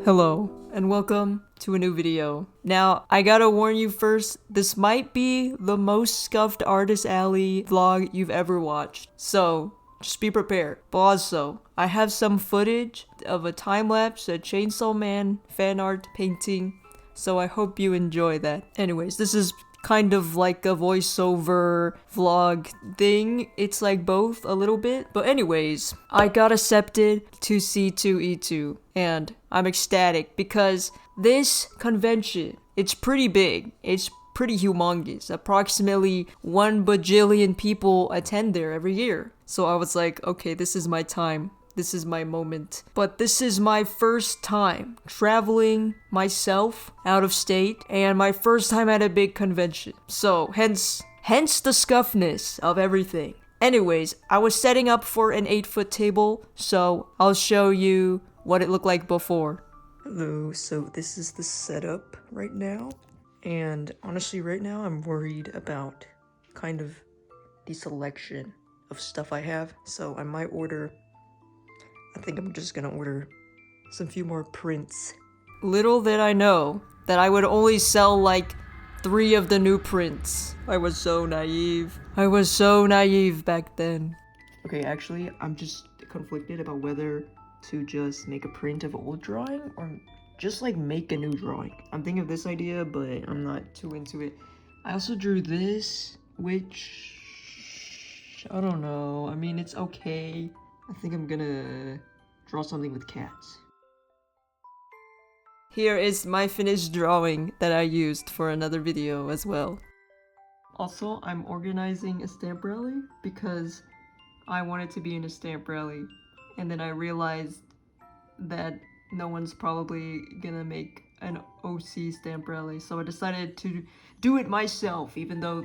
Hello, and welcome to a new video. Now, I gotta warn you first, this might be the most scuffed Artist Alley vlog you've ever watched. So, just be prepared. But also, I have some footage of a time-lapse, a Chainsaw Man fan art painting, so I hope you enjoy that. Anyways, this is kind of like a voiceover vlog thing. It's like both a little bit. But anyways, I got accepted to C2E2 and I'm ecstatic because this convention, it's pretty big. It's pretty humongous. Approximately 1 bajillion people attend there every year. So I was like, okay, this is my time. This is my moment. But this is my first time traveling myself out of state and my first time at a big convention. So hence the scuffness of everything. Anyways, I was setting up for an 8-foot table, so I'll show you what it looked like before. Hello, so this is the setup right now. And honestly, right now I'm worried about kind of the selection of stuff I have. So I might order, I think I'm just gonna order some few more prints. Little did I know that I would only sell like 3 of the new prints. I was so naive. I was so naive back then. Okay, actually, I'm just conflicted about whether to just make a print of an old drawing or just like make a new drawing. I'm thinking of this idea, but I'm not too into it. I also drew this, which I don't know. I mean, it's okay. I think I'm gonna draw something with cats. Here is my finished drawing that I used for another video as well. Also, I'm organizing a stamp rally because I wanted to be in a stamp rally. And then I realized that no one's probably gonna make an OC stamp rally. So I decided to do it myself, even though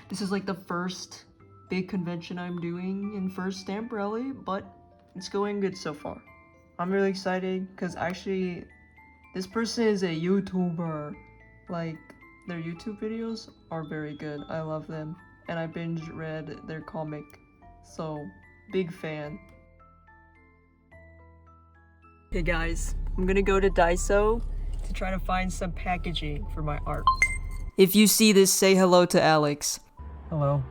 this is like the first big convention I'm doing in first stamp rally, but it's going good so far. I'm really excited because actually this person is a YouTuber. Like, their YouTube videos are very good. I love them. And I binge read their comic. So, big fan. Hey guys, I'm gonna go to Daiso to try to find some packaging for my art. If you see this, say hello to Alex. Hello.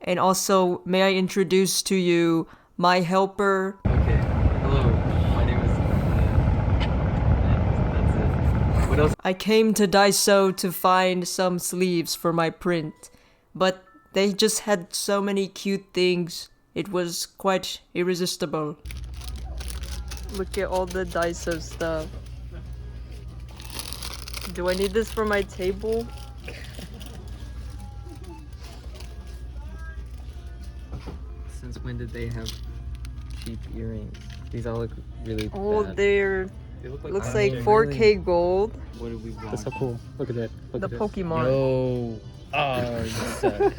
And also, may I introduce to you my helper. Okay, hello, my name is... that's it. What else? I came to Daiso to find some sleeves for my print, but they just had so many cute things. It was quite irresistible. Look at all the Daiso stuff. Do I need this for my table? Since when did they have cheap earrings? These all look really Oh, bad. they look like looks like 4K gold. What did we want? That's so cool. Look at that. Look The at that. Pokemon. Yo. Oh, you suck.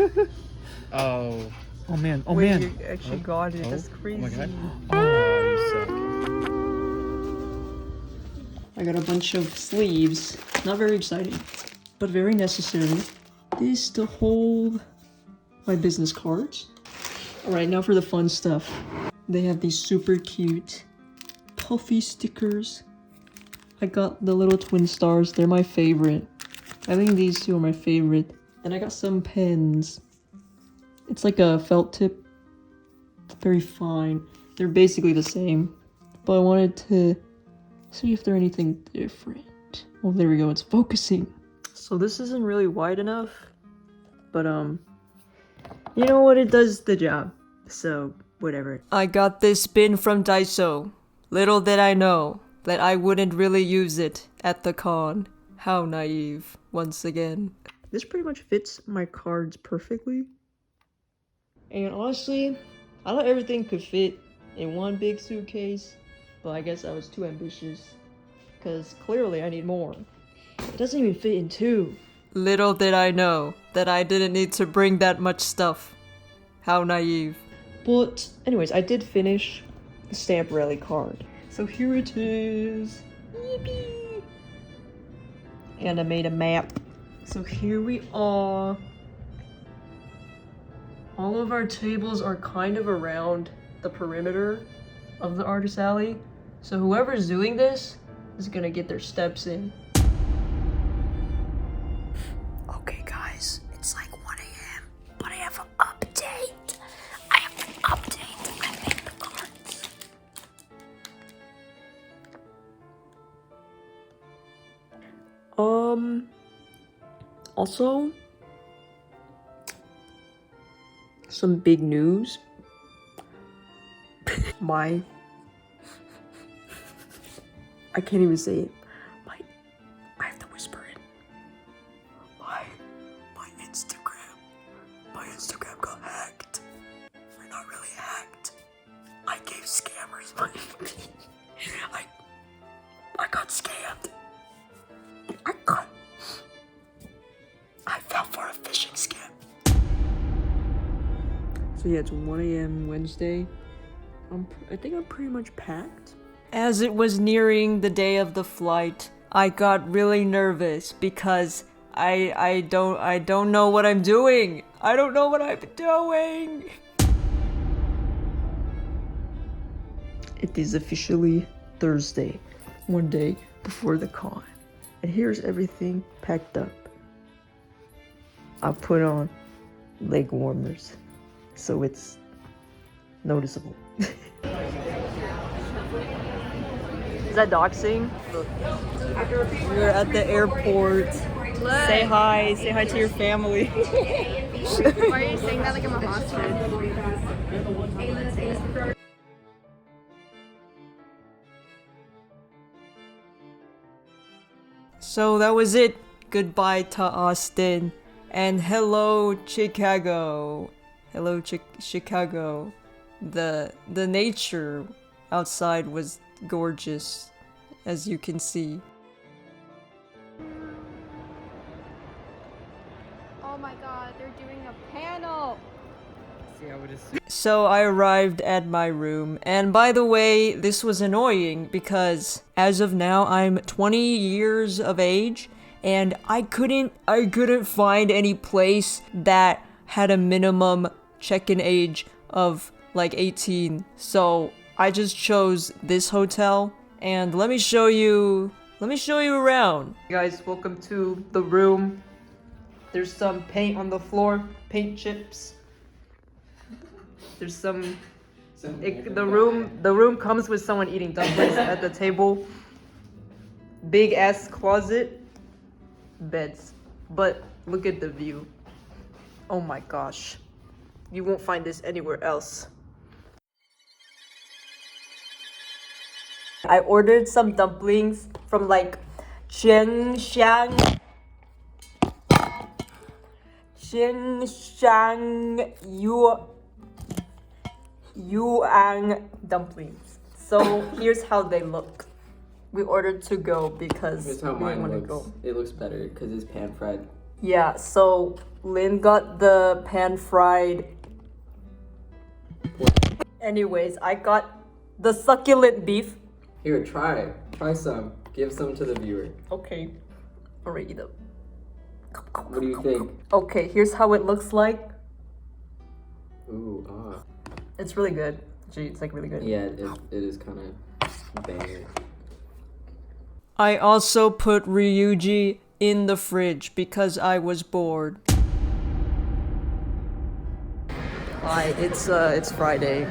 Oh. Oh man. Oh Wait, man. you actually got it. Oh. That's Oh crazy. my god. Oh, you suck. I got a bunch of sleeves. Not very exciting, but very necessary. This to hold my business cards. Alright, now for the fun stuff. They have these super cute puffy stickers. I got the little twin stars. They're my favorite. I think these two are my favorite. Then I got some pens. It's like a felt tip. Very fine. They're basically the same. But I wanted to see if there's anything different. Oh, there we go. It's focusing. So this isn't really wide enough. But, you know what? It does the job. So, whatever. I got this bin from Daiso. Little did I know that I wouldn't really use it at the con. How naive, once again. This pretty much fits my cards perfectly. And honestly, I thought everything could fit in one big suitcase, but I guess I was too ambitious, because clearly I need more. It doesn't even fit in 2. Little did I know that I didn't need to bring that much stuff. How naive. But anyways, I did finish the stamp rally card. So here it is. Yippee! And I made a map. So here we are. All of our tables are kind of around the perimeter of the Artist Alley. So whoever's doing this is gonna get their steps in. Okay guys, it's like 1 a.m. but I have an update. I made the cards. Also, some big news. I can't even say it. I have to whisper it. My Instagram got hacked. Or not really hacked. I gave scammers money. I got scammed. I fell for a phishing scam. So yeah, it's 1 a.m. Wednesday. I think I'm pretty much packed. As it was nearing the day of the flight, I got really nervous because I don't know what I'm doing. I don't know what I'm doing. It is officially Thursday, one day before the con. And here's everything packed up. I put on leg warmers, so it's noticeable. Is that doxing? Look. We're at the airport. Say hi to your family. Why are you saying that like I'm a hostage? So that was it. Goodbye to Austin. And hello, Chicago. Hello, Chicago. The nature outside was gorgeous, as you can see. Oh my god, they're doing a panel! See, I would assume. So I arrived at my room, and by the way, this was annoying because as of now I'm 20 years of age, and I couldn't find any place that had a minimum check-in age of like 18. So I just chose this hotel, and let me show you around. Guys, welcome to the room. There's some paint on the floor, paint chips. There's some the room comes with someone eating dumplings at the table. Big ass closet, beds. But look at the view. Oh my gosh. You won't find this anywhere else. I ordered some dumplings from like Qingshan Yuan dumplings. So here's how they look. We ordered to go because Here's how we mine want to looks. go. It looks better because it's pan fried. Yeah, so Lynn got the pan fried. Anyways, I got the succulent beef. Here, try some. Give some to the viewer. Okay, already though. What do you think? Okay, here's how it looks like. Ooh, ah. It's really good. Gee, it's like really good. Yeah, it is kind of banger. I also put Ryuji in the fridge because I was bored. Hi, it's Friday.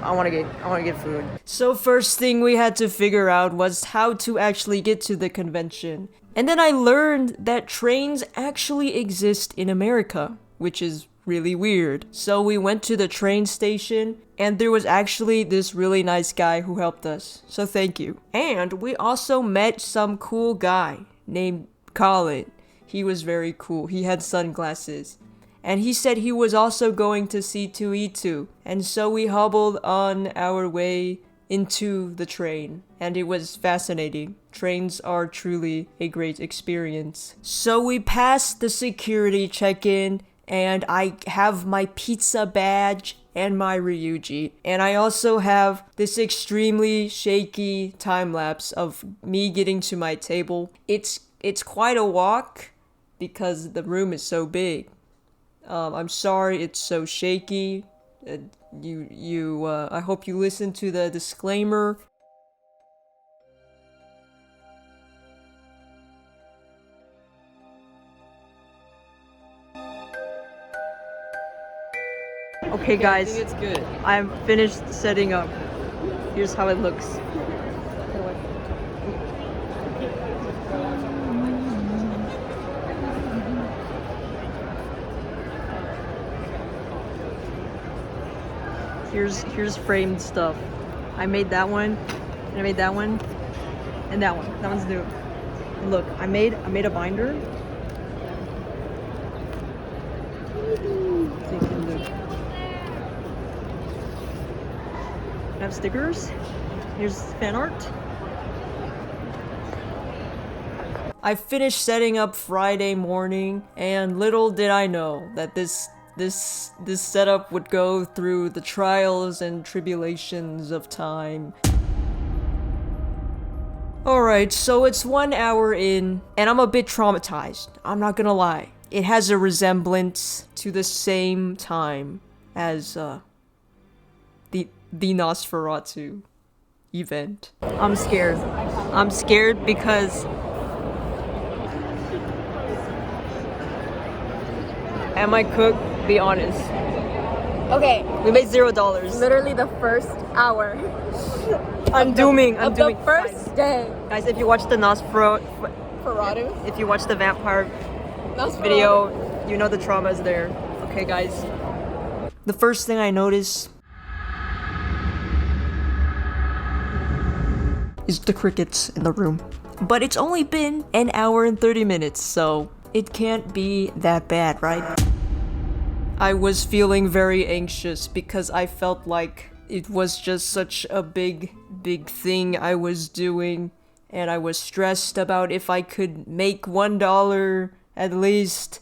I want to get food. So first thing we had to figure out was how to actually get to the convention. And then I learned that trains actually exist in America, which is really weird. So we went to the train station, and there was actually this really nice guy who helped us. So thank you. And we also met some cool guy named Colin. He was very cool. He had sunglasses. And he said he was also going to C2E2. And so we hobbled on our way into the train. And it was fascinating. Trains are truly a great experience. So we passed the security check-in, and I have my pizza badge and my Ryuji. And I also have this extremely shaky time-lapse of me getting to my table. It's quite a walk because the room is so big. I'm sorry it's so shaky. I hope you listen to the disclaimer Okay, I guys, think it's good. I'm finished setting up. Here's how it looks. Here's framed stuff. I made that one, and I made that one, and that one. That one's new. And look, I made a binder. So you can look. I have stickers. Here's fan art. I finished setting up Friday morning, and little did I know that this setup would go through the trials and tribulations of time. Alright, so it's 1 hour in, and I'm a bit traumatized. I'm not gonna lie. It has a resemblance to the same time as the Nosferatu event. I'm scared. I'm scared because am I cooked? Be honest. Okay, We made $0. literally the first hour I'm dooming. of the first day. Guys, if you watch the Ferratu? if you watch the vampire video, you know the trauma is there. Okay, guys. The first thing I notice is the crickets in the room. But it's only been an hour and 30 minutes, so it can't be that bad, right? I was feeling very anxious because I felt like it was just such a big thing I was doing, and I was stressed about if I could make $1 at least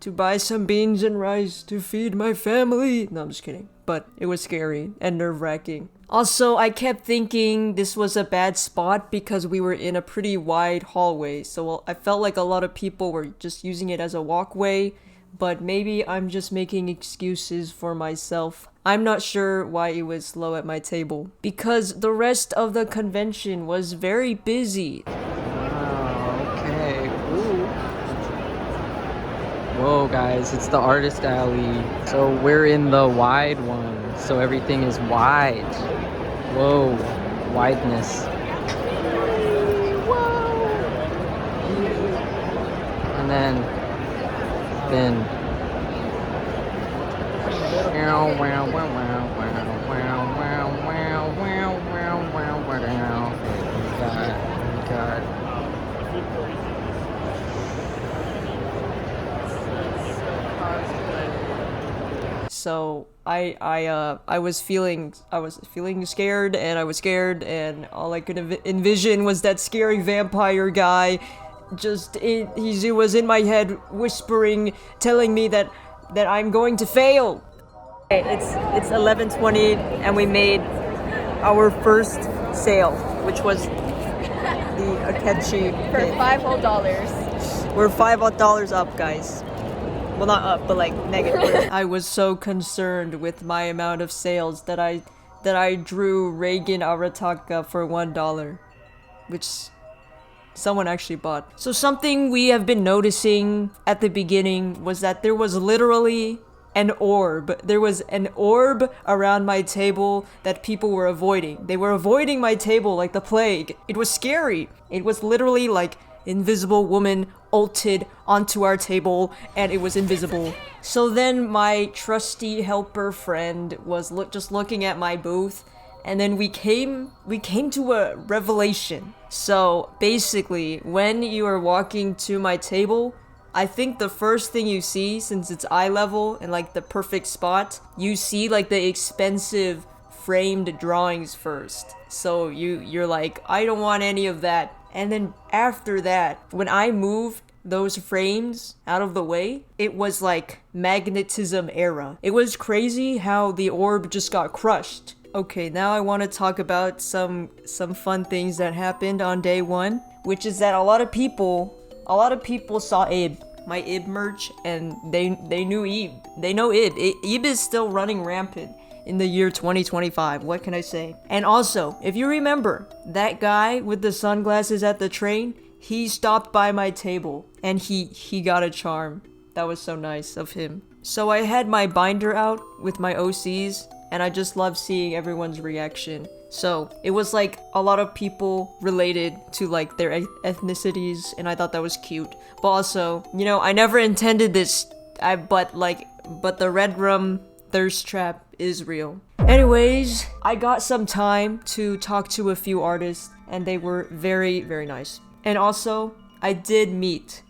to buy some beans and rice to feed my family. No, I'm just kidding. But it was scary and nerve-wracking. Also, I kept thinking this was a bad spot because we were in a pretty wide hallway, so I felt like a lot of people were just using it as a walkway, but maybe I'm just making excuses for myself. I'm not sure why it was low at my table, because the rest of the convention was very busy. Wow, okay. Ooh. Whoa, guys, it's the artist alley. So we're in the wide one, so everything is wide. Whoa, wideness. And then God. So I was feeling scared, and I was scared, and all I could envision was that scary vampire guy. He was in my head whispering, telling me that I'm going to fail. Okay, it's 11:20, and we made our first sale, which was the Akechi For pin. $5 whole. We're $5 up, guys. Well, not up, but like negative. I was so concerned with my amount of sales that I drew Reagan Arataka for $1, which someone actually bought. So something we have been noticing at the beginning was that there was literally an orb. There was an orb around my table that people were avoiding. They were avoiding my table like the plague. It was scary. It was literally like invisible woman ulted onto our table, and it was invisible. So then my trusty helper friend was just looking at my booth, and then we came to a revelation. So basically, when you are walking to my table, I think the first thing you see, since it's eye level and like the perfect spot, you see like the expensive framed drawings first. So you're like, I don't want any of that. And then after that, when I moved those frames out of the way, it was like magnetism era. It was crazy how the orb just got crushed. Okay, now I want to talk about some fun things that happened on day one, which is that a lot of people saw Ib, my Ib merch, and they knew Ib. They know Ib. Ib is still running rampant in the year 2025. What can I say? And also, if you remember, that guy with the sunglasses at the train, he stopped by my table and he got a charm. That was so nice of him. So I had my binder out with my OCs, and I just love seeing everyone's reaction. So it was like a lot of people related to like their ethnicities, and I thought that was cute. But also, you know, I never intended this, but the red rum thirst trap is real. Anyways, I got some time to talk to a few artists, and they were very, very nice. And also, I did meet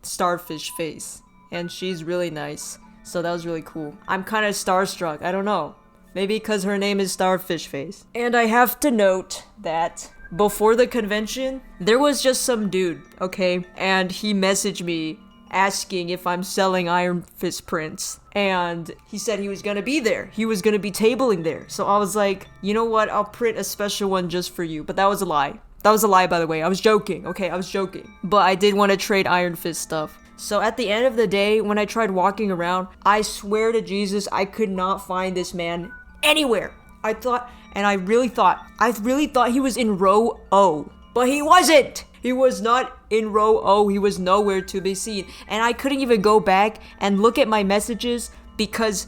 Starfish Face, and she's really nice. So that was really cool. I'm kind of starstruck, I don't know. Maybe because her name is Starfish Face. And I have to note that before the convention, there was just some dude, okay? And he messaged me asking if I'm selling Iron Fist prints. And he said he was gonna be there. He was gonna be tabling there. So I was like, you know what? I'll print a special one just for you. But that was a lie. That was a lie, by the way. I was joking, okay? I was joking. But I did want to trade Iron Fist stuff. So at the end of the day, when I tried walking around, I swear to Jesus, I could not find this man anywhere. I really thought he was in row O. But he wasn't! He was not in row O. He was nowhere to be seen. And I couldn't even go back and look at my messages because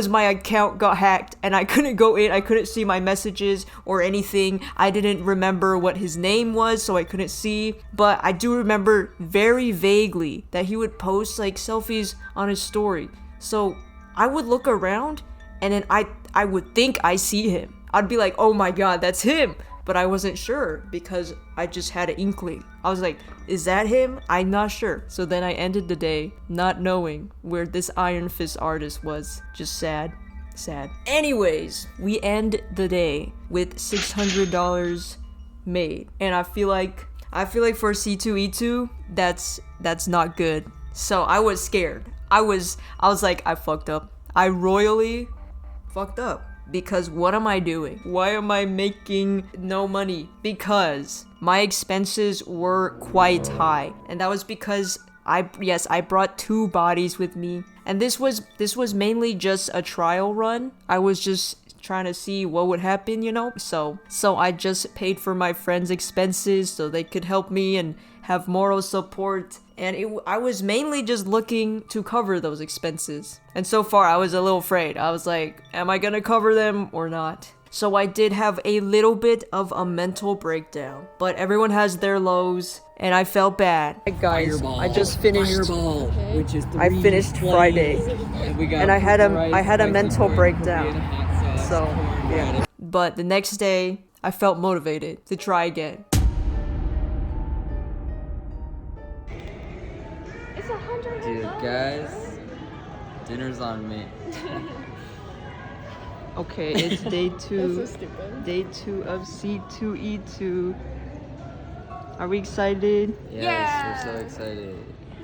my account got hacked and I couldn't go in. I couldn't see my messages or anything. I didn't remember what his name was, so I couldn't see. But I do remember very vaguely that he would post like selfies on his story. So I would look around and then I would think I see him. I'd be like, oh my god, that's him. But I wasn't sure because I just had an inkling. I was like, is that him? I'm not sure. So then I ended the day not knowing where this Iron Fist artist was. Just sad. Sad. Anyways, we end the day with $600 made. And I feel like for C2E2, that's not good. So I was scared. I was like, I fucked up. I royally fucked up. Because what am I doing? Why am I making no money? Because my expenses were quite high. And that was because I brought 2 bodies with me. And this was mainly just a trial run. I was just trying to see what would happen, you know? So I just paid for my friends' expenses so they could help me and have moral support. And I was mainly just looking to cover those expenses. And so far, I was a little afraid. I was like, am I gonna cover them or not? So I did have a little bit of a mental breakdown. But everyone has their lows, and I felt bad. Hey guys, Fireball. I just finished. Fireball, which is I finished Friday, and I had a mental breakdown. So yeah. But the next day, I felt motivated to try again. Dude, guys, dinner's on me. Okay, it's day 2. That's so stupid. Day 2 of C2E2. Are we excited? Yes, we're so excited.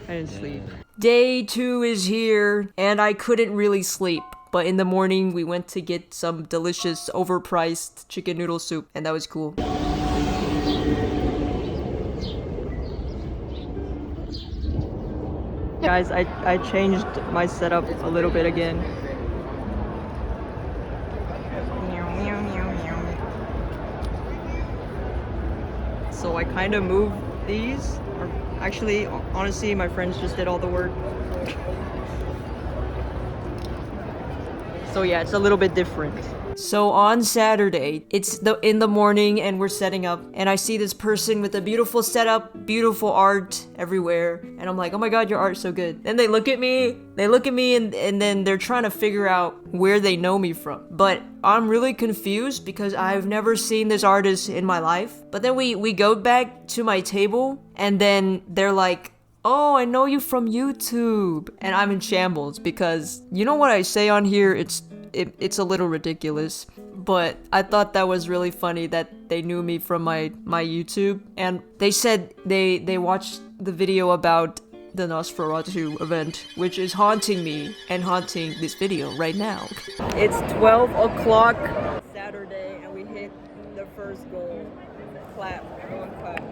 I didn't sleep. Day 2 is here, and I couldn't really sleep. But in the morning, we went to get some delicious, overpriced chicken noodle soup, and that was cool. Guys, I changed my setup a little bit again. So I kind of moved these. Or actually, honestly, my friends just did all the work. So yeah, it's a little bit different. So on Saturday, it's in the morning and we're setting up, and I see this person with a beautiful setup, beautiful art everywhere, and I'm like, oh my god, your art's so good. Then they look at me and then they're trying to figure out where they know me from. But I'm really confused because I've never seen this artist in my life. But then we go back to my table and then they're like, oh, I know you from YouTube. And I'm in shambles because you know what I say on here, it's a little ridiculous, but I thought that was really funny that they knew me from my YouTube. And they said they watched the video about the Nosferatu event, which is haunting me and haunting this video right now. It's 12 o'clock Saturday and we hit the first goal. Clap, everyone clap.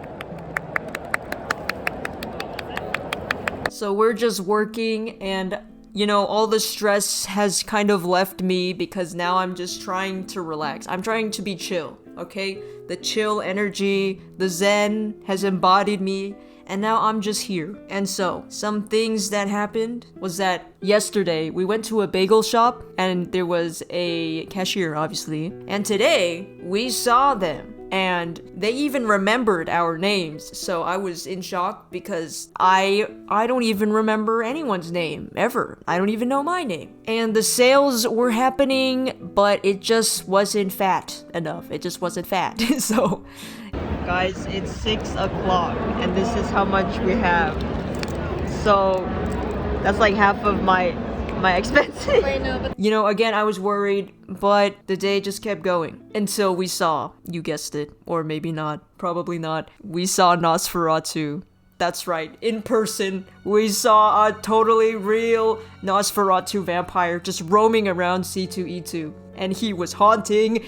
So we're just working, and you know, all the stress has kind of left me because now I'm just trying to relax. I'm trying to be chill, okay? The chill energy, the zen has embodied me, and now I'm just here. And so, some things that happened was that yesterday we went to a bagel shop and there was a cashier, obviously. And today we saw them. And they even remembered our names, so I was in shock because I don't even remember anyone's name, ever. I don't even know my name. And the sales were happening, but it just wasn't fat enough. It just wasn't fat. So, guys, it's 6 o'clock, and this is how much we have. So, that's like half of my expenses. Wait, no, but You know, again, I was worried, but the day just kept going until we saw, you guessed it, or maybe not, probably not, we saw Nosferatu. That's right, in person, we saw a totally real Nosferatu vampire just roaming around C2E2. And he was haunting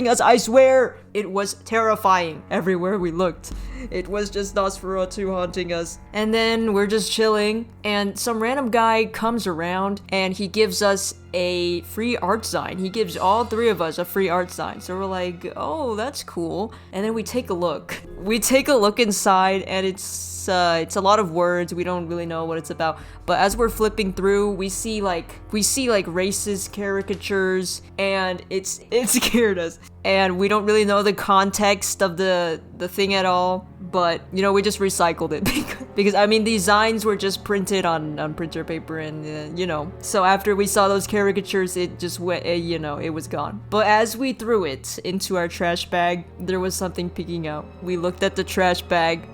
us, I swear! It was terrifying everywhere we looked. It was just Nosferatu haunting us. And then we're just chilling, and some random guy comes around, and he gives us a free art sign. He gives all 3 of us a free art sign. So we're like, oh, that's cool. And then we take a look. We take a look inside, and it's a lot of words. We don't really know what it's about. But as we're flipping through, we see like racist caricatures, and it scared us. And we don't really know the context of the thing at all. But, you know, we just recycled it because I mean, these signs were just printed on printer paper and, you know. So after we saw those caricatures, it just went, you know, it was gone. But as we threw it into our trash bag, there was something peeking out. We looked at the trash bag,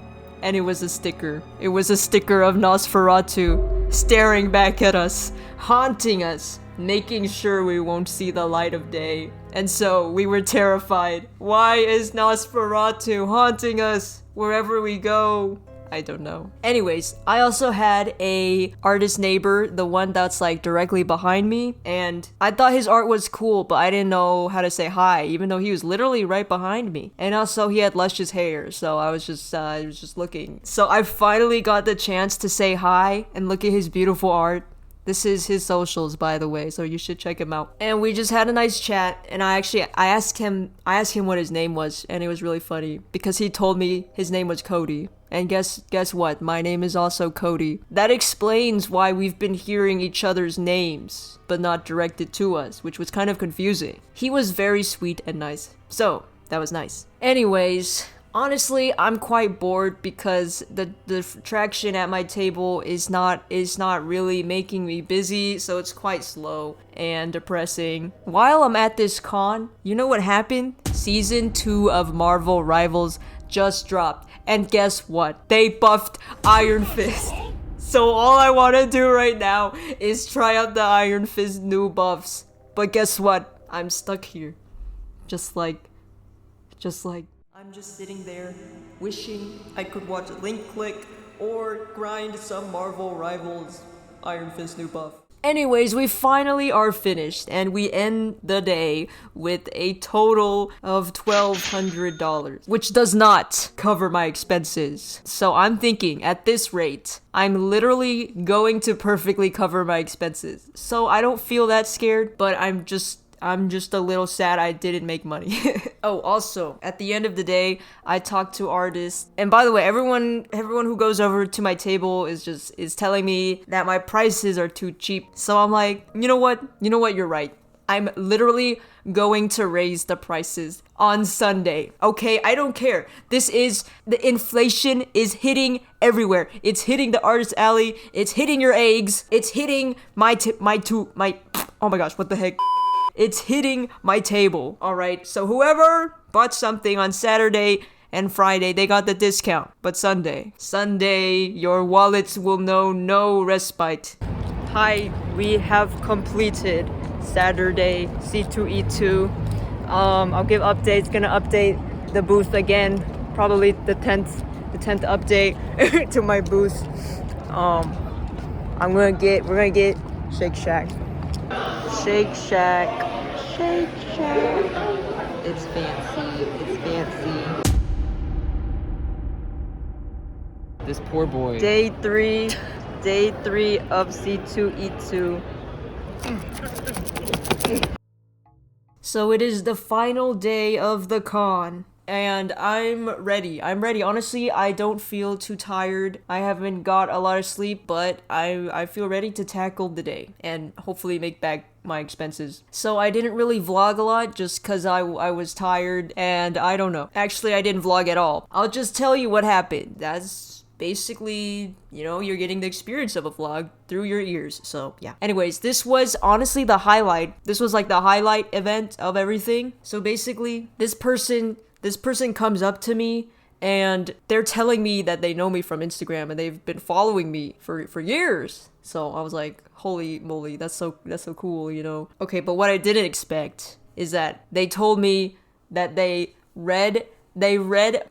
and it was a sticker. It was a sticker of Nosferatu staring back at us, haunting us, making sure we won't see the light of day. And so we were terrified. Why is Nosferatu haunting us wherever we go? I don't know. Anyways, I also had a artist neighbor, the one that's like directly behind me, and I thought his art was cool, but I didn't know how to say hi, even though he was literally right behind me. And also he had luscious hair, so I was just looking. So I finally got the chance to say hi and look at his beautiful art. This is his socials, by the way, so you should check him out. And we just had a nice chat, and I asked him what his name was, and it was really funny because he told me his name was Cody. And guess what? My name is also Cody. That explains why we've been hearing each other's names, but not directed to us, which was kind of confusing. He was very sweet and nice. So, that was nice. Anyways, honestly, I'm quite bored because the traction at my table is not really making me busy, so it's quite slow and depressing. While I'm at this con, you know what happened? Season 2 of Marvel Rivals just dropped, and guess what? They buffed Iron Fist. So all I want to do right now is try out the Iron Fist new buffs. But guess what? I'm stuck here. Just like I'm just sitting there, wishing I could watch Link Click or grind some Marvel Rivals Iron Fist new buff. Anyways, we finally are finished, and we end the day with a total of $1,200, which does not cover my expenses. So I'm thinking, at this rate, I'm literally going to perfectly cover my expenses. So I don't feel that scared, but I'm just a little sad I didn't make money. Oh, also, at the end of the day, I talked to artists. And by the way, everyone who goes over to my table is telling me that my prices are too cheap. So I'm like, you know what? You're right. I'm literally going to raise the prices on Sunday. Okay, I don't care. The inflation is hitting everywhere. It's hitting the artist alley. It's hitting your eggs. It's hitting oh my gosh, what the heck? It's hitting my table, alright? So whoever bought something on Saturday and Friday, they got the discount. But Sunday, your wallets will know no respite. Hi, we have completed Saturday C2E2. I'll give updates, gonna update the booth again. Probably the 10th update to my booth. We're gonna get Shake Shack. Shake Shack. It's fancy. This poor boy. Day 3 of C2E2. So it is the final day of the con. and I'm ready. Honestly, I don't feel too tired. I haven't got a lot of sleep, but I feel ready to tackle the day and hopefully make back my expenses. So I didn't really vlog a lot just because I was tired, and I don't know. Actually, I didn't vlog at all. I'll just tell you what happened. That's basically, you're getting the experience of a vlog through your ears. So yeah. Anyways, this was honestly the highlight. This was like the highlight event of everything. So basically, this person comes up to me and they're telling me that they know me from Instagram and they've been following me for years. So I was like, holy moly, that's so cool, Okay, but what I didn't expect is that they told me that they read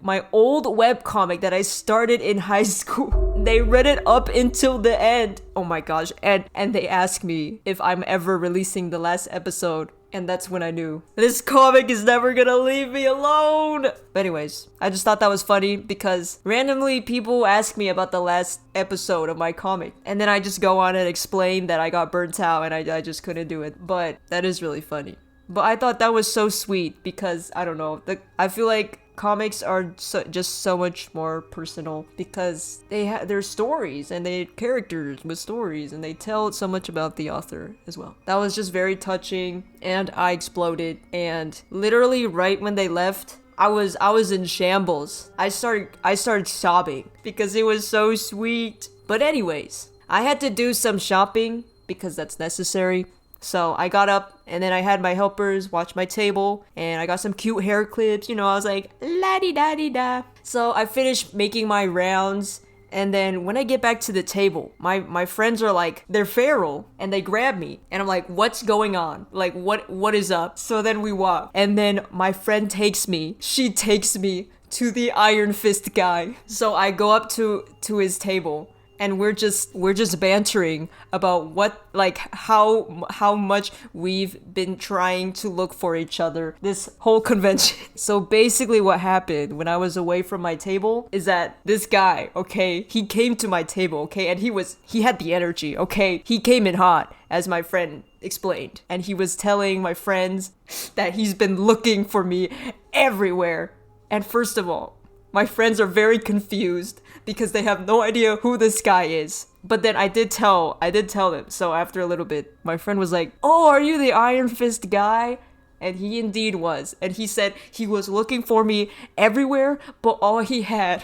my old webcomic that I started in high school. They read it up until the end. Oh my gosh. And they asked me if I'm ever releasing the last episode. And that's when I knew this comic is never gonna leave me alone. But anyways, I just thought that was funny because randomly people ask me about the last episode of my comic. And then I just go on and explain that I got burnt out and I just couldn't do it. But that is really funny. But I thought that was so sweet because, I don't know, I feel like comics are just so much more personal because they're stories and they're characters with stories and they tell so much about the author as well. That was just very touching and I exploded, and literally right when they left, I was in shambles. I started sobbing because it was so sweet. But anyways, I had to do some shopping because that's necessary. So I got up and then I had my helpers watch my table and I got some cute hair clips. I was like, la-di-da-di-da. So I finished making my rounds, and then when I get back to the table, my friends are like, they're feral, and they grab me. And I'm like, what's going on? Like, what is up? So then we walk. And then my friend she takes me to the Iron Fist guy. So I go up to his table. And we're just bantering about how much we've been trying to look for each other this whole convention. So basically what happened when I was away from my table is that this guy, okay, he came to my table, okay, and he had the energy, okay? He came in hot, as my friend explained. And he was telling my friends that he's been looking for me everywhere. And first of all, my friends are very confused because they have no idea who this guy is. But then I did tell them. So after a little bit, my friend was like, "Oh, are you the Iron Fist guy?" And he indeed was. And he said he was looking for me everywhere, but all he had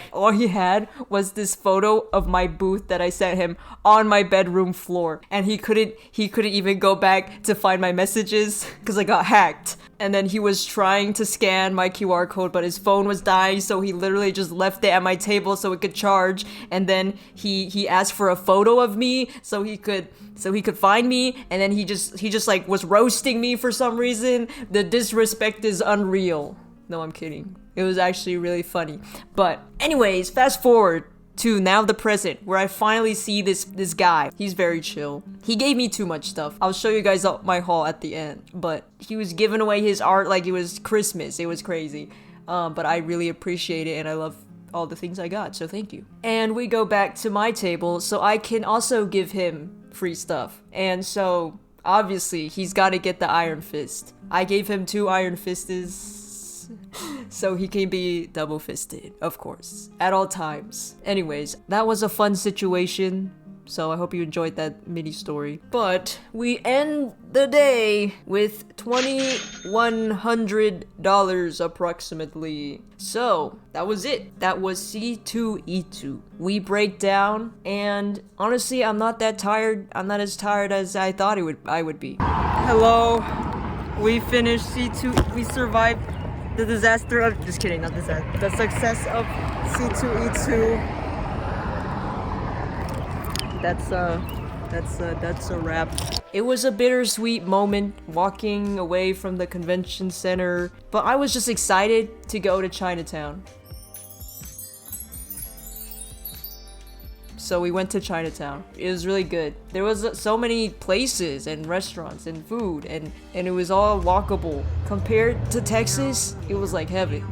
was this photo of my booth that I sent him on my bedroom floor. And he couldn't even go back to find my messages because I got hacked. And then he was trying to scan my QR code, but his phone was dying, so he literally just left it at my table so it could charge. And then he asked for a photo of me so he could find me. And then he just like was roasting me for some reason. The disrespect is unreal. No, I'm kidding. It was actually really funny. But anyways, fast forward to now the present, where I finally see this guy. He's very chill. He gave me too much stuff. I'll show you guys my haul at the end. But he was giving away his art like it was Christmas. It was crazy. But I really appreciate it and I love all the things I got, so thank you. And we go back to my table so I can also give him free stuff. And so obviously he's got to get the Iron Fist. I gave him 2 Iron Fists so he can be double fisted, of course, at all times. Anyways, that was a fun situation. So I hope you enjoyed that mini story. But we end the day with $2,100 approximately. So that was it. That was C2E2. We break down, and honestly, I'm not that tired. I'm not as tired as I thought I would be. Hello. We finished C2. We survived the disaster of. Just kidding, not disaster. The success of C2E2. That's a wrap. It was a bittersweet moment walking away from the convention center, but I was just excited to go to Chinatown. So we went to Chinatown. It was really good. There was so many places and restaurants and food, and it was all walkable. Compared to Texas, it was like heaven.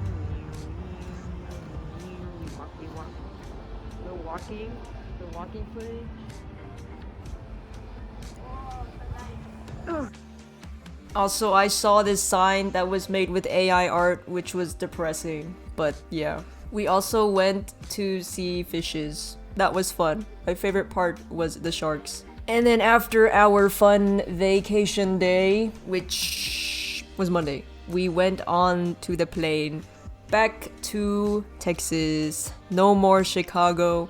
The walking footage. Also, I saw this sign that was made with AI art, which was depressing. But yeah. We also went to see fishes. That was fun. My favorite part was the sharks. And then after our fun vacation day, which was Monday, we went on to the plane back to Texas. No more Chicago.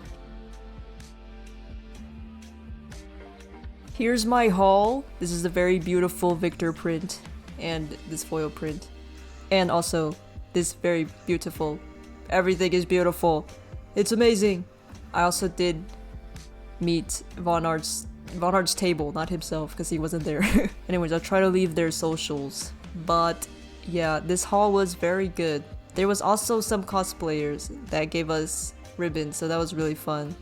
Here's my haul. This is a very beautiful Victor print and this foil print. And also this very beautiful. Everything is beautiful. It's amazing. I also did meet Von Art's table, not himself, because he wasn't there. Anyways, I'll try to leave their socials. But yeah, this haul was very good. There was also some cosplayers that gave us ribbons, so that was really fun.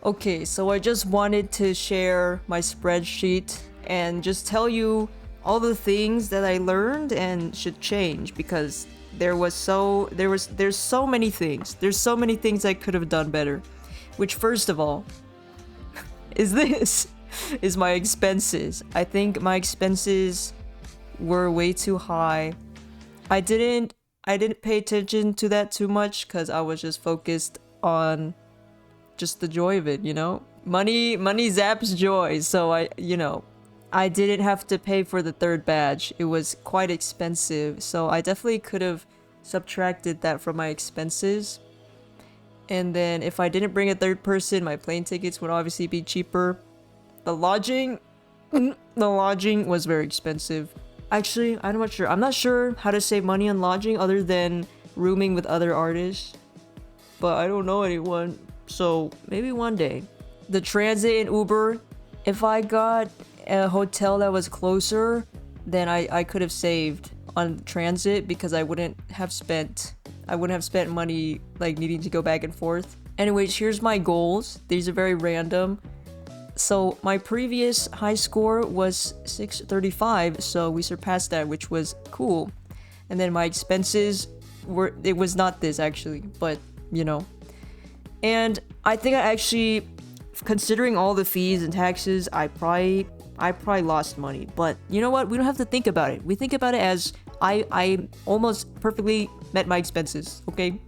Okay, so I just wanted to share my spreadsheet and just tell you all the things that I learned and should change, because there's so many things. There's so many things I could have done better. Which, first of all, is my expenses. I think my expenses were way too high. I didn't pay attention to that too much because I was just focused on just the joy of it, you know? Money zaps joy, so I didn't have to pay for the third badge. It was quite expensive, so I definitely could have subtracted that from my expenses. And then if I didn't bring a third person, my plane tickets would obviously be cheaper. The lodging was very expensive. Actually, I'm not sure how to save money on lodging other than rooming with other artists. But I don't know anyone, so maybe one day. The transit and Uber, if I got a hotel that was closer, then I could have saved on transit because I wouldn't have spent money like needing to go back and forth. Anyways, here's my goals. These are very random. So my previous high score was 635, so we surpassed that, which was cool. And then my expenses it was not this actually, but you know. And I think I actually, considering all the fees and taxes, I probably lost money. But you know what? We don't have to think about it. We think about it as I almost perfectly met my expenses, okay?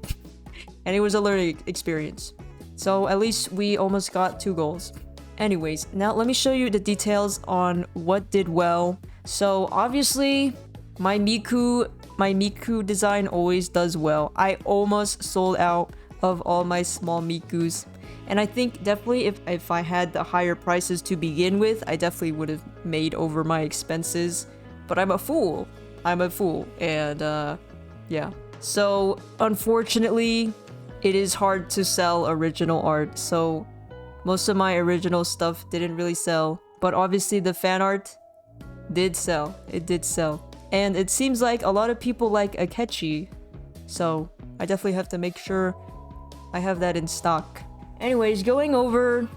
And it was a learning experience. So at least we almost got 2 goals. Anyways, now let me show you the details on what did well. So obviously, my Miku design always does well. I almost sold out of all my small Mikus. And I think definitely if I had the higher prices to begin with, I definitely would have made over my expenses. But I'm a fool. And yeah. So unfortunately, it is hard to sell original art. So most of my original stuff didn't really sell. But obviously the fan art did sell. It did sell. And it seems like a lot of people like Akechi. So I definitely have to make sure I have that in stock. Anyways, going over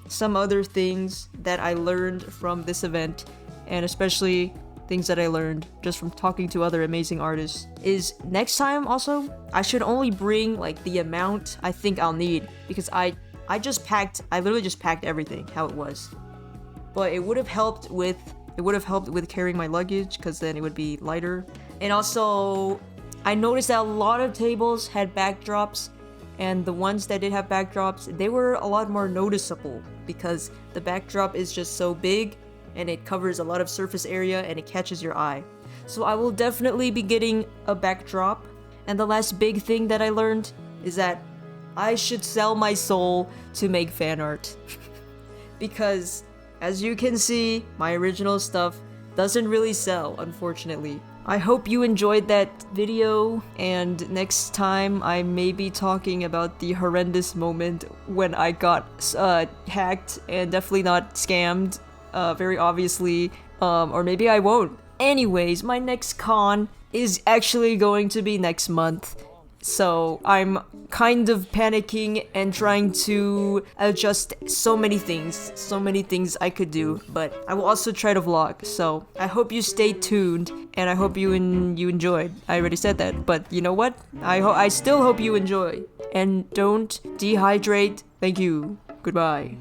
some other things that I learned from this event, and especially things that I learned just from talking to other amazing artists, is next time also, I should only bring like the amount I think I'll need, because I literally just packed everything how it was. But it would have helped with carrying my luggage, because then it would be lighter. And also, I noticed that a lot of tables had backdrops, and the ones that did have backdrops, they were a lot more noticeable because the backdrop is just so big and it covers a lot of surface area and it catches your eye. So I will definitely be getting a backdrop. And the last big thing that I learned is that I should sell my soul to make fan art. Because as you can see, my original stuff doesn't really sell, unfortunately. I hope you enjoyed that video, and next time I may be talking about the horrendous moment when I got hacked and definitely not scammed, very obviously, or maybe I won't. Anyways, my next con is actually going to be next month. So I'm kind of panicking and trying to adjust so many things I could do, but I will also try to vlog. So I hope you stay tuned, and I hope you enjoyed. I already said that, but you know what? I still hope you enjoy, and don't dehydrate. Thank you. Goodbye.